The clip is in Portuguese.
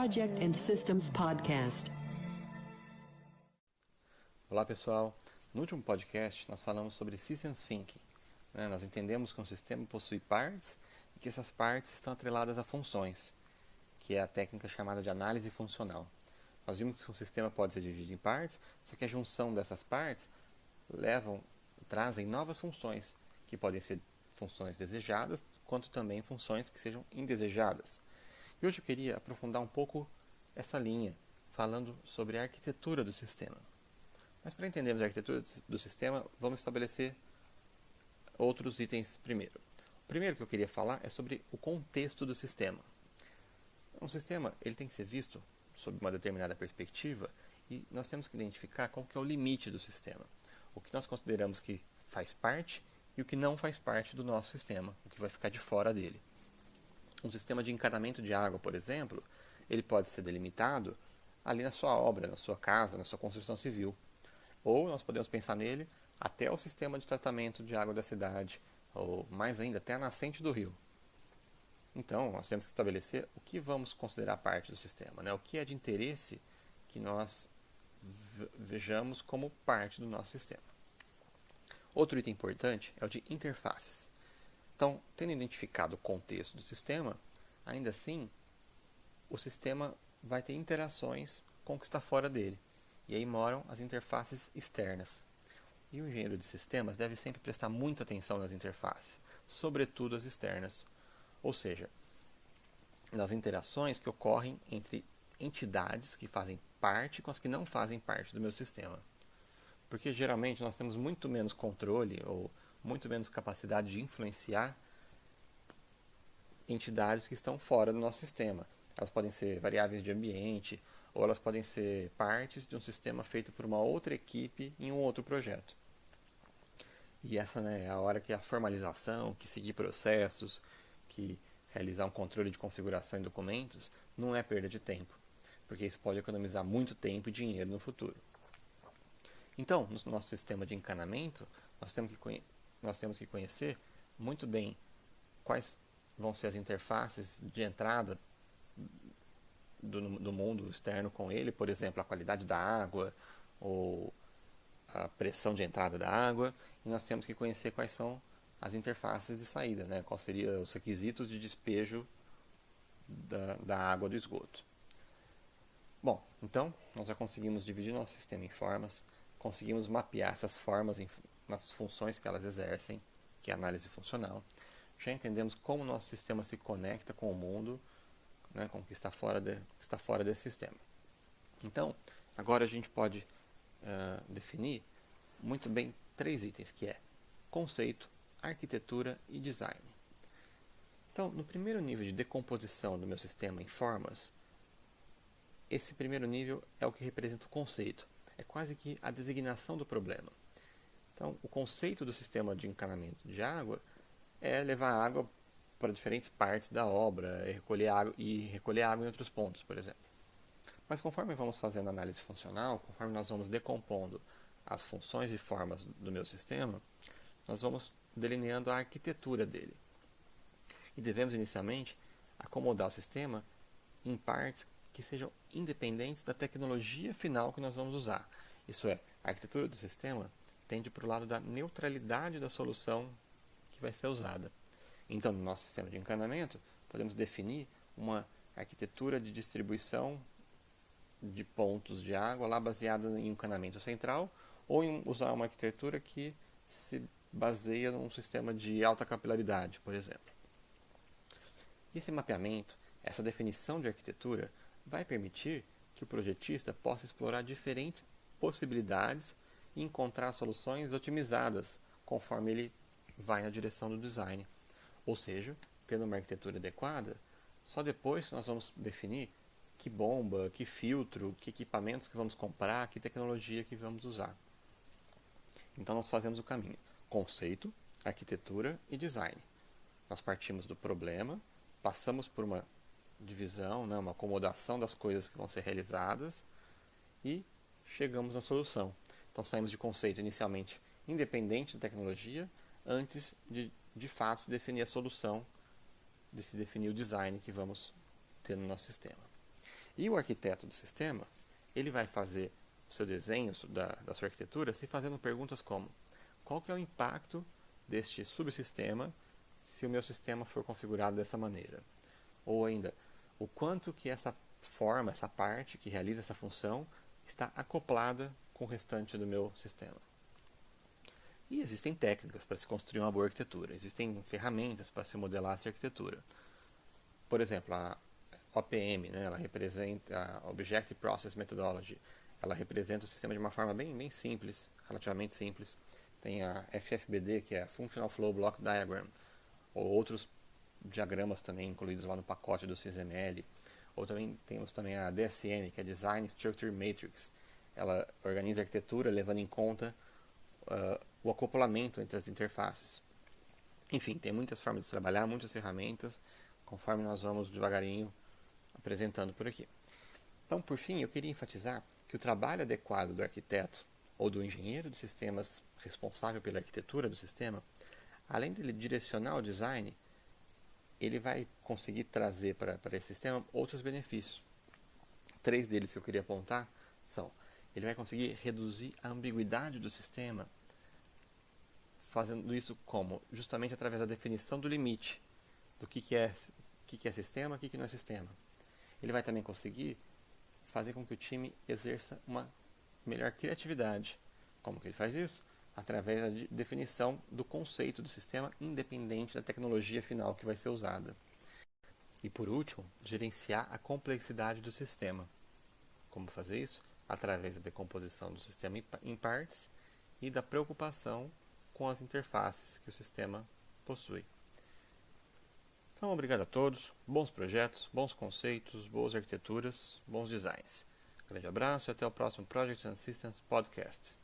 Project and Systems Podcast. Olá pessoal, no último podcast nós falamos sobre Systems Thinking. Nós entendemos que um sistema possui partes e que essas partes estão atreladas a funções, que é a técnica chamada de análise funcional. Nós vimos que um sistema pode ser dividido em partes, só que a junção dessas partes trazem novas funções, que podem ser funções desejadas, quanto também funções que sejam indesejadas. E hoje eu queria aprofundar um pouco essa linha, falando sobre a arquitetura do sistema. Mas para entendermos a arquitetura do sistema, vamos estabelecer outros itens primeiro. O primeiro que eu queria falar é sobre o contexto do sistema. Um sistema ele tem que ser visto sob uma determinada perspectiva e nós temos que identificar qual que é o limite do sistema. O que nós consideramos que faz parte e o que não faz parte do nosso sistema, o que vai ficar de fora dele. Um sistema de encanamento de água, por exemplo, ele pode ser delimitado ali na sua obra, na sua casa, na sua construção civil. Ou nós podemos pensar nele até o sistema de tratamento de água da cidade, ou mais ainda, até a nascente do rio. Então, nós temos que estabelecer o que vamos considerar parte do sistema, o que é de interesse que nós vejamos como parte do nosso sistema. Outro item importante é o de interfaces. Então, tendo identificado o contexto do sistema, ainda assim, o sistema vai ter interações com o que está fora dele. E aí moram as interfaces externas. E o engenheiro de sistemas deve sempre prestar muita atenção nas interfaces, sobretudo as externas. Ou seja, nas interações que ocorrem entre entidades que fazem parte com as que não fazem parte do meu sistema. Porque geralmente nós temos muito menos controle ou muito menos capacidade de influenciar entidades que estão fora do nosso sistema. Elas podem ser variáveis de ambiente ou elas podem ser partes de um sistema feito por uma outra equipe em um outro projeto. E essa é a hora que a formalização, que seguir processos, que realizar um controle de configuração em documentos, não é perda de tempo, porque isso pode economizar muito tempo e dinheiro no futuro. Então, no nosso sistema de encanamento, nós temos que conhecer muito bem quais vão ser as interfaces de entrada do mundo externo com ele, por exemplo, a qualidade da água ou a pressão de entrada da água, e nós temos que conhecer quais são as interfaces de saída, quais seriam os requisitos de despejo da água do esgoto. Bom, então nós já conseguimos dividir nosso sistema em formas, conseguimos mapear essas formas nas funções que elas exercem, que é a análise funcional. Já entendemos como o nosso sistema se conecta com o mundo, com o que está fora desse sistema. Então, agora a gente pode definir muito bem 3 itens, que é conceito, arquitetura e design. Então, no primeiro nível de decomposição do meu sistema em formas, esse primeiro nível é o que representa o conceito. É quase que a designação do problema. Então, o conceito do sistema de encanamento de água é levar água para diferentes partes da obra e recolher água em outros pontos, por exemplo. Mas conforme vamos fazendo análise funcional, conforme nós vamos decompondo as funções e formas do meu sistema, nós vamos delineando a arquitetura dele. E devemos inicialmente acomodar o sistema em partes que sejam independentes da tecnologia final que nós vamos usar. Isso é, a arquitetura do sistema tende para o lado da neutralidade da solução que vai ser usada. Então, no nosso sistema de encanamento, podemos definir uma arquitetura de distribuição de pontos de água lá baseada em um encanamento central ou em usar uma arquitetura que se baseia num sistema de alta capilaridade, por exemplo. E esse mapeamento, essa definição de arquitetura, vai permitir que o projetista possa explorar diferentes possibilidades e encontrar soluções otimizadas conforme ele vai na direção do design. Ou seja, tendo uma arquitetura adequada, só depois que nós vamos definir que bomba, que filtro, que equipamentos que vamos comprar, que tecnologia que vamos usar. Então nós fazemos o caminho: conceito, arquitetura e design. Nós partimos do problema, passamos por uma divisão, uma acomodação das coisas que vão ser realizadas e chegamos na solução. Então saímos de conceito inicialmente independente da tecnologia, antes de fato se definir a solução, de se definir o design que vamos ter no nosso sistema. E o arquiteto do sistema, ele vai fazer o seu desenho da sua arquitetura se fazendo perguntas como: qual que é o impacto deste subsistema se o meu sistema for configurado dessa maneira? Ou ainda, o quanto que essa forma, essa parte que realiza essa função está acoplada com o restante do meu sistema. E existem técnicas para se construir uma boa arquitetura, existem ferramentas para se modelar essa arquitetura. Por exemplo, a OPM, né, ela representa a Object Process Methodology, ela representa o sistema de uma forma bem simples, relativamente simples. Tem a FFBD, que é a Functional Flow Block Diagram, ou outros diagramas também incluídos lá no pacote do SysML. Ou também temos também a DSN, que é Design Structure Matrix. Ela organiza a arquitetura levando em conta o acoplamento entre as interfaces. Enfim, tem muitas formas de trabalhar, muitas ferramentas, conforme nós vamos devagarinho apresentando por aqui. Então, por fim, eu queria enfatizar que o trabalho adequado do arquiteto ou do engenheiro de sistemas responsável pela arquitetura do sistema, além de ele direcionar o design, ele vai conseguir trazer para esse sistema outros benefícios. 3 deles que eu queria apontar são: ele vai conseguir reduzir a ambiguidade do sistema, fazendo isso como? Justamente através da definição do limite do que é sistema, o que não é sistema. Ele vai também conseguir fazer com que o time exerça uma melhor criatividade. Como que ele faz isso? Através da definição do conceito do sistema, independente da tecnologia final que vai ser usada. E por último, gerenciar a complexidade do sistema. Como fazer isso? Através da decomposição do sistema em partes e da preocupação com as interfaces que o sistema possui. Então, obrigado a todos, bons projetos, bons conceitos, boas arquiteturas, bons designs. Grande abraço e até o próximo Projects and Systems Podcast.